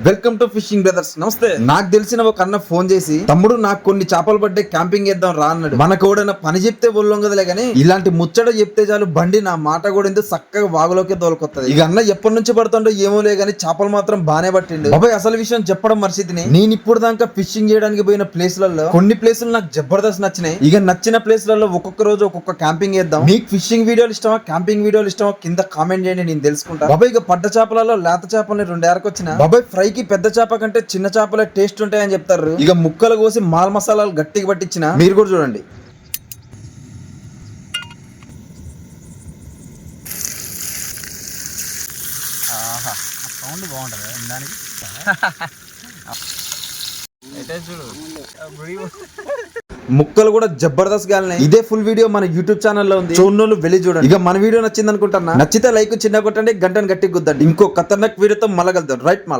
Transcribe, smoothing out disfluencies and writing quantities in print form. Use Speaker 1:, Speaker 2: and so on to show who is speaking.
Speaker 1: Welcome to fishing brothers. నమస్తే. నాకు తెలిసిన ఒక అన్న ఫోన్ చేసి, తమ్ముడు నాకు కొన్ని చేపలు పడ్డే క్యాంపింగ్ చేద్దాం రా అన్నాడు. మనకు కూడా పని చెప్తే ఒళ్ళొంగదులే గానీ ఇలాంటి ముచ్చట చెప్తే చాలు బండి నా మాట కూడా ఎందుకు చక్కగా వాగులోకి దోలుకొత్తది. ఇక అన్న ఎప్పటి నుంచి పడుతుండో ఏమోలే గానీ చేపలు మాత్రం బానే పట్టిండు. బాబాయ్ అసలు విషయం చెప్పడం మర్చితిని. నేను ఇప్పుడు దాకా ఫిషింగ్ చేయడానికి పోయిన ప్లేస్లలో కొన్ని ప్లేసులు నాకు జబర్దస్త్ నచ్చినాయి. ఇక నచ్చిన ప్లేస్లలో ఒక్కొక్క రోజు ఒక్కొక్క క్యాంపింగ్ చేద్దాం. మీకు ఫిషింగ్ వీడియోలు ఇష్టమా, క్యాంపింగ్ వీడియోలు ఇష్టమా కింద కామెంట్ చేయండి, నేను తెలుసుకుంటా. బాబాయ్ ఇక పడ్డ చేపలలో లేత చేపలని 2 ఏరకొచ్చిన. బాబాయ్ ఫ్రైకి పెద్ద చేప కంటే చిన్న చేపలే టేస్ట్ ఉంటాయని చెప్తారు. ఇక ముక్కలు కోసి మాల్ మసాలాలు గట్టిగా పట్టించిన. మీరు కూడా చూడండి.
Speaker 2: సౌండ్ బాగుంటుంది దానికి.
Speaker 1: ముక్కలు కూడా జబర్దస్త్ గాలినాయి. ఇదే ఫుల్ వీడియో మన యూట్యూబ్ ఛానల్లో ఉంది, చూడనోళ్ళు వెళ్ళి చూడండి. ఇక మన వీడియో నచ్చింది అనుకుంటున్నా. నచ్చితే లైక్ చిన్న కొట్టండి, గంటను గట్టిగా గుద్దండి. ఇంకో ఖతర్నాక్ వీడియోతో మళ్ళీ కలుద్దాం. రైట్ మళ్ళా.